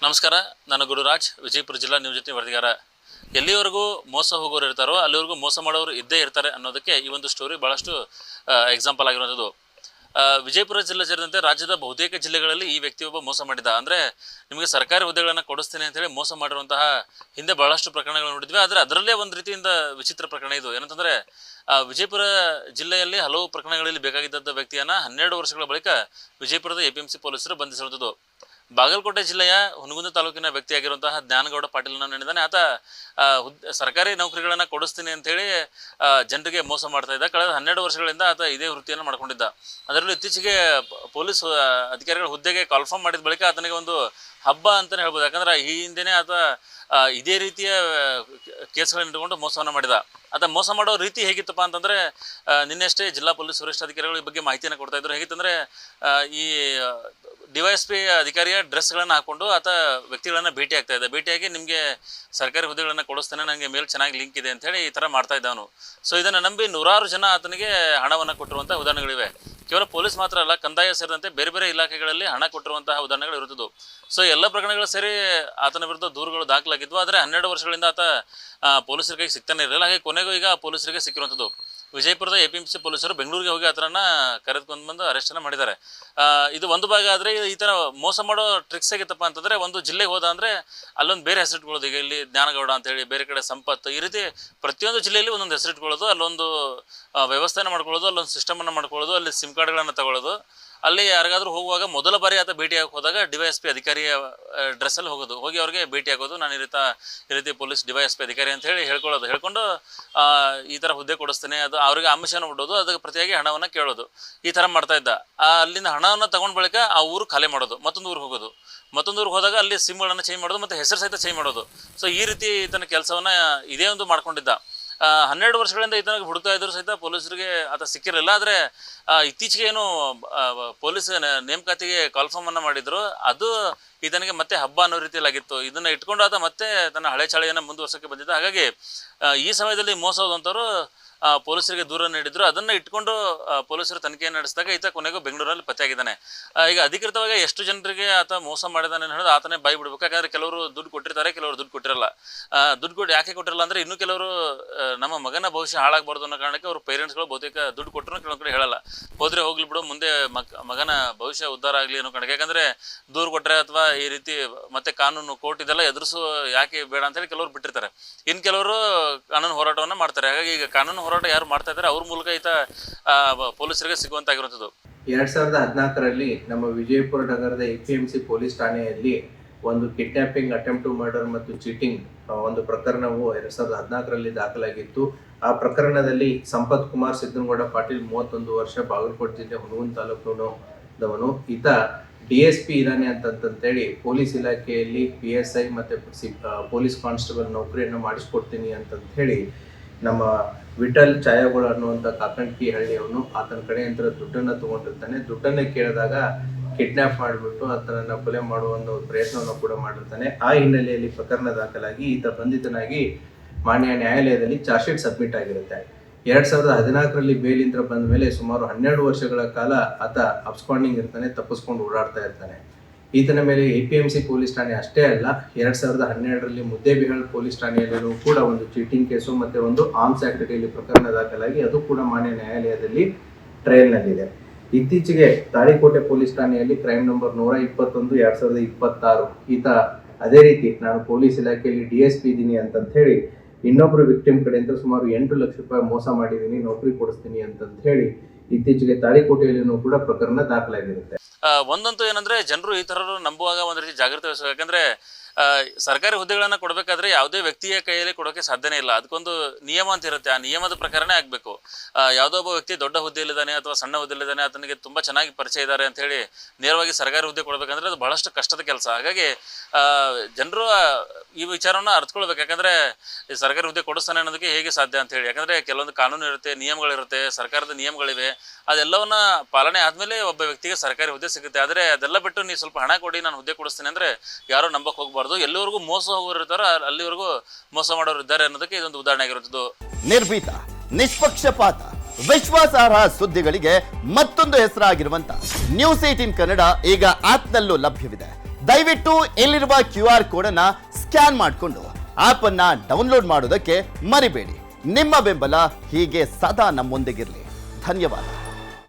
ನಮಸ್ಕಾರ, ನಾನು ಗುರುರಾಜ್, ವಿಜಯಪುರ ಜಿಲ್ಲಾ ನ್ಯೂಸ್ ಜೊತೆ ವರದಿಗಾರ. ಎಲ್ಲಿವರೆಗೂ ಮೋಸ ಹೋಗೋರು ಇರ್ತಾರೋ ಅಲ್ಲಿವರೆಗೂ ಮೋಸ ಮಾಡೋರು ಇದ್ದೇ ಇರ್ತಾರೆ ಅನ್ನೋದಕ್ಕೆ ಈ ಒಂದು ಸ್ಟೋರಿ ಭಾಳಷ್ಟು ಎಕ್ಸಾಂಪಲ್ ಆಗಿರುವಂಥದ್ದು. ವಿಜಯಪುರ ಜಿಲ್ಲೆ ಸೇರಿದಂತೆ ರಾಜ್ಯದ ಬಹುತೇಕ ಜಿಲ್ಲೆಗಳಲ್ಲಿ ಈ ವ್ಯಕ್ತಿಯೊಬ್ಬ ಮೋಸ ಮಾಡಿದ್ದ. ಅಂದರೆ ನಿಮಗೆ ಸರ್ಕಾರಿ ಹುದ್ದೆಗಳನ್ನು ಕೊಡಿಸ್ತೀನಿ ಅಂತೇಳಿ ಮೋಸ ಮಾಡಿರುವಂತಹ ಹಿಂದೆ ಭಾಳಷ್ಟು ಪ್ರಕರಣಗಳು ನೋಡಿದ್ವಿ. ಆದರೆ ಅದರಲ್ಲೇ ಒಂದು ರೀತಿಯಿಂದ ವಿಚಿತ್ರ ಪ್ರಕರಣ ಇದು. ಏನಂತಂದರೆ ವಿಜಯಪುರ ಜಿಲ್ಲೆಯಲ್ಲಿ ಹಲವು ಪ್ರಕರಣಗಳಲ್ಲಿ ಬೇಕಾಗಿದ್ದ ವ್ಯಕ್ತಿಯನ್ನು 12 ವರ್ಷಗಳ ಬಳಿಕ ವಿಜಯಪುರದ APMC ಪೊಲೀಸರು ಬಂಧಿಸಿರುವಂಥದ್ದು. ಬಾಗಲಕೋಟೆ ಜಿಲ್ಲೆಯ ಹುನಗುಂದ ತಾಲೂಕಿನ ವ್ಯಕ್ತಿಯಾಗಿರುವಂತಹ ಜ್ಞಾನಗೌಡ ಪಾಟೀಲ್ನ ನೀಡಿದ್ದಾನೆ. ಆತ ಸರ್ಕಾರಿ ನೌಕರಿಗಳನ್ನು ಕೊಡಿಸ್ತೀನಿ ಅಂತೇಳಿ ಜನರಿಗೆ ಮೋಸ ಮಾಡ್ತಾ ಇದ್ದ. ಕಳೆದ 12 ವರ್ಷಗಳಿಂದ ಆತ ಇದೇ ವೃತ್ತಿಯನ್ನು ಮಾಡ್ಕೊಂಡಿದ್ದ. ಅದರಲ್ಲೂ ಇತ್ತೀಚೆಗೆ ಪೊಲೀಸ್ ಅಧಿಕಾರಿಗಳ ಹುದ್ದೆಗೆ ಕಾಲ್ಫಾರ್ಮ್ ಮಾಡಿದ ಬಳಿಕ ಆತನಿಗೆ ಒಂದು ಹಬ್ಬ ಅಂತಲೇ ಹೇಳ್ಬೋದು. ಯಾಕಂದ್ರೆ ಈ ಹಿಂದೆನೇ ಆತ ಇದೇ ರೀತಿಯ ಕೇಸ್ಗಳನ್ನು ಇಟ್ಟುಕೊಂಡು ಮೋಸವನ್ನು ಮಾಡಿದ. ಆತ ಮೋಸ ಮಾಡೋ ರೀತಿ ಹೇಗಿತ್ತಪ್ಪ ಅಂತಂದರೆ, ನಿನ್ನೆಷ್ಟೇ ಜಿಲ್ಲಾ ಪೊಲೀಸ್ ವರಿಷ್ಠಾಧಿಕಾರಿಗಳು ಈ ಬಗ್ಗೆ ಮಾಹಿತಿಯನ್ನು ಕೊಡ್ತಾ ಇದ್ರು. ಹೇಗಿತ್ತಂದರೆ, ಈ DYSP ಅಧಿಕಾರಿಯ ಡ್ರೆಸ್ಗಳನ್ನು ಹಾಕ್ಕೊಂಡು ಆತ ವ್ಯಕ್ತಿಗಳನ್ನು ಭೇಟಿ ಆಗ್ತಾ ಇದ್ದ. ಭೇಟಿಯಾಗಿ ನಿಮಗೆ ಸರ್ಕಾರಿ ಹುದ್ದೆಗಳನ್ನು ಕೊಡಿಸ್ತೇನೆ, ನನಗೆ ಮೇಲೆ ಚೆನ್ನಾಗಿ ಲಿಂಕ್ ಇದೆ ಅಂತೇಳಿ ಈ ಥರ ಮಾಡ್ತಾ ಇದ್ದವನು. ಸೊ ಇದನ್ನು ನಂಬಿ ನೂರಾರು ಜನ ಆತನಿಗೆ ಹಣವನ್ನು ಕೊಟ್ಟಿರುವಂಥ ಉದಾಹರಣೆಗಳಿವೆ. ಕೇವಲ ಪೊಲೀಸ್ ಮಾತ್ರ ಅಲ್ಲ, ಕಂದಾಯ ಸೇರಿದಂತೆ ಬೇರೆ ಬೇರೆ ಇಲಾಖೆಗಳಲ್ಲಿ ಹಣ ಕೊಟ್ಟಿರುವಂತಹ ಉದಾಹರಣೆಗಳು ಇರುತ್ತದೆ. ಸೊ ಎಲ್ಲ ಪ್ರಕರಣಗಳು ಸೇರಿ ಆತನ ವಿರುದ್ಧ ದೂರುಗಳು ದಾಖಲಾಗಿದ್ವು. ಆದರೆ 12 ವರ್ಷಗಳಿಂದ ಆತ ಪೊಲೀಸರ ಕೈಗೆ ಸಿಗ್ತಾನೆ ಇರಲಿಲ್ಲ. ಹಾಗೆ ಕೊನೆಗೂ ಈಗ ಪೊಲೀಸರಿಗೆ ಸಿಕ್ಕಿರುವಂಥದ್ದು. ವಿಜಯಪುರದ APMC ಪೊಲೀಸರು ಬೆಂಗಳೂರಿಗೆ ಹೋಗಿ ಆತನನ್ನು ಕರೆದುಕೊಂಡು ಬಂದು ಅರೆಸ್ಟನ್ನು ಮಾಡಿದ್ದಾರೆ. ಇದು ಒಂದು ಭಾಗ. ಆದರೆ ಈ ಥರ ಮೋಸ ಮಾಡೋ ಟ್ರಿಕ್ಸ್ ಹೇಗಿತ್ತಪ್ಪ ಅಂತಂದರೆ, ಒಂದು ಜಿಲ್ಲೆಗೆ ಹೋದ ಅಂದರೆ ಅಲ್ಲೊಂದು ಬೇರೆ ಹೆಸರಿಟ್ಕೊಳ್ಳೋದು. ಈಗ ಇಲ್ಲಿ ಜ್ಞಾನಗೌಡ ಅಂತೇಳಿ, ಬೇರೆ ಕಡೆ ಸಂಪತ್, ಈ ರೀತಿ ಪ್ರತಿಯೊಂದು ಜಿಲ್ಲೆಯಲ್ಲಿ ಒಂದೊಂದು ಹೆಸರಿಟ್ಕೊಳ್ಳೋದು, ಅಲ್ಲೊಂದು ವ್ಯವಸ್ಥೆಯನ್ನು ಮಾಡ್ಕೊಳ್ಳೋದು, ಅಲ್ಲೊಂದು ಸಿಸ್ಟಮನ್ನು ಮಾಡ್ಕೊಳ್ಳೋದು, ಅಲ್ಲಿ ಸಿಮ್ ಕಾರ್ಡ್ಗಳನ್ನು ತಗೊಳ್ಳೋದು. ಅಲ್ಲಿ ಯಾರಿಗಾದ್ರೂ ಹೋಗುವಾಗ ಮೊದಲ ಬಾರಿ ಆತ ಭೇಟಿಯಾಗಿ ಹೋದಾಗ DYSP ಅಧಿಕಾರಿಯ ಡ್ರೆಸ್ಸಲ್ಲಿ ಹೋಗಿ ಅವ್ರಿಗೆ ಭೇಟಿ ಆಗೋದು. ನಾನು ಈ ರೀತಿ ಪೊಲೀಸ್ DYSP ಅಧಿಕಾರಿ ಅಂತ ಹೇಳಿ ಹೇಳ್ಕೊಂಡು ಈ ಥರ ಹುದ್ದೆ ಕೊಡಿಸ್ತೇನೆ, ಅದು ಅವ್ರಿಗೆ ಆಮಿಷನ ಬಿಡೋದು, ಅದಕ್ಕೆ ಪ್ರತಿಯಾಗಿ ಹಣವನ್ನು ಕೇಳೋದು. ಈ ಥರ ಮಾಡ್ತಾ ಇದ್ದ. ಅಲ್ಲಿಂದ ಹಣವನ್ನು ತಗೊಂಡ ಬಳಿಕ ಆ ಊರು ಖಾಲಿ ಮಾಡೋದು, ಮತ್ತೊಂದು ಊರಿಗೆ ಹೋಗೋದು. ಮತ್ತೊಂದು ಊರಿಗೆ ಹೋದಾಗ ಅಲ್ಲಿ ಸಿಮ್ಗಳನ್ನು ಚೇಂಜ್ ಮಾಡೋದು, ಮತ್ತು ಹೆಸರು ಸಹಿತ ಚೇಂಜ್ ಮಾಡೋದು. ಸೊ ಈ ರೀತಿ ಈತನ ಕೆಲಸವನ್ನು ಇದೇ ಒಂದು ಮಾಡ್ಕೊಂಡಿದ್ದ. 12 ವರ್ಷಗಳಿಂದ ಈತನಿಗೆ ಹುಡುಕ್ತಾ ಇದ್ರು ಸಹಿತ ಪೊಲೀಸರಿಗೆ ಆತ ಸಿಕ್ಕಿರಲಿಲ್ಲ. ಆದರೆ ಇತ್ತೀಚೆಗೆ ಏನು ಪೊಲೀಸ್ ನೇಮಕಾತಿಗೆ ಕಾಲ್ಫಾರ್ಮನ್ನು ಮಾಡಿದ್ರು, ಅದು ಈತನಿಗೆ ಮತ್ತೆ ಹಬ್ಬ ಅನ್ನೋ ರೀತಿಯಲ್ಲಾಗಿತ್ತು. ಇದನ್ನು ಇಟ್ಕೊಂಡು ಆತ ಮತ್ತೆ ತನ್ನ ಹಳೆ ಚಾಳಿಯನ್ನು ಮುಂದುವರ್ಸೋಕ್ಕೆ ಬಂದಿದ್ದ. ಹಾಗಾಗಿ ಈ ಸಮಯದಲ್ಲಿ ಮೋಸ ಹೋದಂಥವ್ರು ಪೊಲೀಸರಿಗೆ ದೂರ ನೀಡಿದ್ರು. ಅದನ್ನು ಇಟ್ಕೊಂಡು ಪೊಲೀಸರು ತನಿಖೆಯನ್ನು ನಡೆಸಿದಾಗ ಈತ ಕೊನೆಗೂ ಬೆಂಗಳೂರಲ್ಲಿ ಪತ್ತೆಯಾಗಿದ್ದಾನೆ. ಈಗ ಅಧಿಕೃತವಾಗಿ ಎಷ್ಟು ಜನರಿಗೆ ಆತ ಮೋಸ ಮಾಡಿದಾನೆ ಹೇಳೋದು ಆತನೇ ಬಾಯಿ ಬಿಡ್ಬೇಕು. ಯಾಕಂದರೆ ಕೆಲವರು ದುಡ್ಡು ಕೊಟ್ಟಿರ್ತಾರೆ, ಕೆಲವರು ದುಡ್ಡು ಕೊಟ್ಟಿರಲ್ಲ. ದುಡ್ಡು ಯಾಕೆ ಕೊಟ್ಟಿರಲ್ಲ ಅಂದರೆ, ಇನ್ನೂ ಕೆಲವರು ನಮ್ಮ ಮಗನ ಭವಿಷ್ಯ ಹಾಳಾಗಬಾರ್ದು ಅನ್ನೋ ಕಾರಣಕ್ಕೆ ಅವ್ರ ಪೇರೆಂಟ್ಸ್ಗಳು ಬಹುತೇಕ ದುಡ್ಡು ಕೊಟ್ಟರು ಕೆಲವೊಂದು ಕಡೆ ಹೇಳಲ್ಲ. ಹೋದರೆ ಹೋಗ್ಲಿ ಬಿಡು, ಮುಂದೆ ಮಗನ ಭವಿಷ್ಯ ಉದ್ಧಾರ ಆಗಲಿ ಅನ್ನೋ ಕಾರಣಕ್ಕೆ. ಯಾಕಂದರೆ ದೂರು ಕೊಟ್ಟರೆ ಅಥವಾ ಈ ರೀತಿ ಮತ್ತೆ ಕಾನೂನು ಕೋರ್ಟ್ ಇದೆಲ್ಲ ಎದುರಿಸು ಯಾಕೆ ಬೇಡ ಅಂತೇಳಿ ಕೆಲವರು ಬಿಟ್ಟಿರ್ತಾರೆ. ಇನ್ನು ಕೆಲವರು ಕಾನೂನು ಹೋರಾಟವನ್ನು ಮಾಡ್ತಾರೆ. ಹಾಗಾಗಿ ಈಗ ಕಾನೂನು ಹೋರಾಟ ಯಾರು ಮಾಡ್ತಾ ಇದ್ದಾರೆ ಅವ್ರ ಮೂಲಕ ಈತ ಪೊಲೀಸರಿಗೆ ಸಿಗುವಂತಾಗಿರುವಂಥದ್ದು. 2014ರಲ್ಲಿ ನಮ್ಮ ವಿಜಯಪುರ ನಗರದ APMC ಪೊಲೀಸ್ ಠಾಣೆಯಲ್ಲಿ ಒಂದು ಕಿಡ್ನಾಪಿಂಗ್, ಅಟೆಂಪ್ಟ್ ಟು ಮರ್ಡರ್ ಮತ್ತು ಚೀಟಿಂಗ್ ಒಂದು ಪ್ರಕರಣವು 2014ರಲ್ಲಿ ದಾಖಲಾಗಿತ್ತು. ಆ ಪ್ರಕರಣದಲ್ಲಿ ಸಂಪತ್ ಕುಮಾರ್ ಸಿದ್ದನಗೌಡ ಪಾಟೀಲ್ 31 ವರ್ಷ, ಬಾಗಲಕೋಟೆ ಜಿಲ್ಲೆ ಹುನಗುಂದ ತಾಲೂಕಿನವನು. ಈತ DSP ಇದ್ದಾನೆ ಅಂತಂತೇಳಿ ಪೊಲೀಸ್ ಇಲಾಖೆಯಲ್ಲಿ PSI ಮತ್ತು ಪೊಲೀಸ್ ಕಾನ್ಸ್ಟೇಬಲ್ ನೌಕರಿಯನ್ನು ಮಾಡಿಸ್ಕೊಡ್ತೀನಿ ಅಂತಂತ ಹೇಳಿ ನಮ್ಮ ವಿಠಲ್ ಛಾಯಾಗೋಳ ಅನ್ನುವಂಥ ಕಾಕಂಡ್ಕಿ ಹಳ್ಳಿಯವನು ಆತನ ಕಡೆಯಿಂದ ದುಡ್ಡನ್ನು ತಗೊಂಡಿರ್ತಾನೆ. ದುಡ್ಡನ್ನು ಕೇಳಿದಾಗ ಕಿಡ್ನಾಪ್ ಮಾಡಿಬಿಟ್ಟು ಆತನನ್ನು ಕೊಲೆ ಮಾಡುವ ಒಂದು ಪ್ರಯತ್ನವನ್ನು ಕೂಡ ಮಾಡಿರ್ತಾನೆ. ಆ ಹಿನ್ನೆಲೆಯಲ್ಲಿ ಪ್ರಕರಣ ದಾಖಲಾಗಿ ಈತ ಬಂಧಿತನಾಗಿ ಮಾನ್ಯ ನ್ಯಾಯಾಲಯದಲ್ಲಿ ಚಾರ್ಜ್ ಶೀಟ್ ಸಬ್ಮಿಟ್ ಆಗಿರುತ್ತೆ. 2014ರಲ್ಲಿ ಬೇಲಿಂದ ಬಂದ ಮೇಲೆ ಸುಮಾರು 12 ವರ್ಷಗಳ ಕಾಲ ಆತ ಅಬ್ಸ್ಕಾಂಡಿಂಗ್ ಇರ್ತಾನೆ, ತಪ್ಪಿಸ್ಕೊಂಡು ಓಡಾಡ್ತಾ ಇರ್ತಾನೆ. ಈತನ ಮೇಲೆ APMC ಪೊಲೀಸ್ ಠಾಣೆ ಅಷ್ಟೇ ಅಲ್ಲ, 2012ರಲ್ಲಿ ಮುದ್ದೇಬಿಹಾಳ್ ಪೊಲೀಸ್ ಠಾಣೆಯಲ್ಲೂ ಕೂಡ ಒಂದು ಚೀಟಿಂಗ್ ಕೇಸು ಮತ್ತು ಒಂದು ಆರ್ಮ್ಸ್ ಆಕ್ಟ್ ಅಡಿಯಲ್ಲಿ ಪ್ರಕರಣ ದಾಖಲಾಗಿ ಅದು ಕೂಡ ಮಾನ್ಯ ನ್ಯಾಯಾಲಯದಲ್ಲಿ ಟ್ರಯಲ್ನಲ್ಲಿದೆ. ಇತ್ತೀಚೆಗೆ ತಾಳಿಕೋಟೆ ಪೊಲೀಸ್ ಠಾಣೆಯಲ್ಲಿ ಕ್ರೈಮ್ ನಂಬರ್ 121 2026 ಈತ ಅದೇ ರೀತಿ ನಾನು ಪೊಲೀಸ್ ಇಲಾಖೆಯಲ್ಲಿ DSP ಇದ್ದೀನಿ ಅಂತಂತ ಹೇಳಿ ಇನ್ನೊಬ್ಬರು ವಿಕ್ಟಿಮ್ ಕಡೆಯಿಂದ ಸುಮಾರು 8 ಲಕ್ಷ ರೂಪಾಯಿ ಮೋಸ ಮಾಡಿದ್ದೀನಿ, ನೌಕರಿ ಕೊಡಿಸ್ತೀನಿ ಅಂತಂತ ಹೇಳಿ ಇತ್ತೀಚೆಗೆ ತಾಳಿಕೋಟೆಯಲ್ಲಿನೂ ಕೂಡ ಪ್ರಕರಣ ದಾಖಲಾಗಿರುತ್ತೆ. ಒಂದಂತೂ ಏನಂದ್ರೆ, ಜನರು ಈ ಥರ ನಂಬುವಾಗ ಒಂದು ರೀತಿ ಜಾಗೃತಿ ವಹಿಸಬೇಕು. ಯಾಕಂದ್ರೆ ಸರ್ಕಾರಿ ಹುದ್ದೆಗಳನ್ನು ಕೊಡಬೇಕಾದ್ರೆ ಯಾವುದೇ ವ್ಯಕ್ತಿಯ ಕೈಯಲ್ಲಿ ಕೊಡೋಕೆ ಸಾಧ್ಯನೇ ಇಲ್ಲ. ಅದಕ್ಕೊಂದು ನಿಯಮ ಅಂತ ಇರುತ್ತೆ. ಆ ನಿಯಮದ ಪ್ರಕಾರನೇ ಆಗಬೇಕು. ಯಾವುದೋ ಒಬ್ಬ ವ್ಯಕ್ತಿ ದೊಡ್ಡ ಹುದ್ದೆಯಲ್ಲಿದ್ದಾನೆ ಅಥವಾ ಸಣ್ಣ ಹುದ್ದೆಯಲ್ಲಿದ್ದಾನೆ, ಆತನಿಗೆ ತುಂಬ ಚೆನ್ನಾಗಿ ಪರಿಚಯ ಇದ್ದಾರೆ ಅಂತ ಹೇಳಿ ನೇರವಾಗಿ ಸರ್ಕಾರಿ ಹುದ್ದೆ ಕೊಡಬೇಕಂದ್ರೆ ಅದು ಬಹಳಷ್ಟು ಕಷ್ಟದ ಕೆಲಸ. ಹಾಗಾಗಿ ಜನರು ಈ ವಿಚಾರವನ್ನು ಅರ್ಥಕೊಳ್ಬೇಕು. ಯಾಕಂದರೆ ಸರ್ಕಾರಿ ಹುದ್ದೆ ಕೊಡಿಸ್ತಾನೆ ಅನ್ನೋದಕ್ಕೆ ಹೇಗೆ ಸಾಧ್ಯ ಅಂತ ಹೇಳಿ. ಯಾಕಂದರೆ ಕೆಲವೊಂದು ಕಾನೂನು ಇರುತ್ತೆ, ನಿಯಮಗಳಿರುತ್ತೆ, ಸರ್ಕಾರದ ನಿಯಮಗಳಿವೆ. ಅದೆಲ್ಲವನ್ನ ಪಾಲನೆ ಆದಮೇಲೆ ಒಬ್ಬ ವ್ಯಕ್ತಿಗೆ ಸರ್ಕಾರಿ ಹುದ್ದೆ ಸಿಗುತ್ತೆ. ಆದರೆ ಅದೆಲ್ಲ ಬಿಟ್ಟು ನೀವು ಸ್ವಲ್ಪ ಹಣ ಕೊಡಿ ನಾನು ಹುದ್ದೆ ಕೊಡಿಸ್ತೀನಿ ಅಂದರೆ ಯಾರೋ ನಂಬಕ್ಕೆ ಹೋಗ್ಬಾರ್ದು. ಎಲ್ಲಿವರೆಗೂ ಮೋಸ ಹೋಗೋರು ಇರ್ತಾರೋ ಅಲ್ಲಿವರೆಗೂ ಮೋಸ ಮಾಡೋರು ಇದ್ದಾರೆ ಅನ್ನೋದಕ್ಕೆ ಇದೊಂದು ಉದಾಹರಣೆ ಆಗಿರುತ್ತದೆ. ನಿರ್ಭೀತ, ನಿಷ್ಪಕ್ಷಪಾತ, ವಿಶ್ವಾಸಾರ್ಹ ಸುದ್ದಿಗಳಿಗೆ ಮತ್ತೊಂದು ಹೆಸರಾಗಿರುವಂತ ನ್ಯೂಸ್ 18 ಕನ್ನಡ ಈಗ ಆಪ್ನಲ್ಲೂ ಲಭ್ಯವಿದೆ. ದಯವಿಟ್ಟು ಇಲ್ಲಿರುವ QR ಕೋಡ್ ಅನ್ನ ಸ್ಕ್ಯಾನ್ ಮಾಡಿಕೊಂಡು ಆಪ್ ಅನ್ನ ಡೌನ್ಲೋಡ್ ಮಾಡೋದಕ್ಕೆ ಮರಿಬೇಡಿ. ನಿಮ್ಮ ಬೆಂಬಲ ಹೀಗೆ ಸದಾ ನಮ್ಮೊಂದಿಗಿರಲಿ. ಧನ್ಯವಾದ.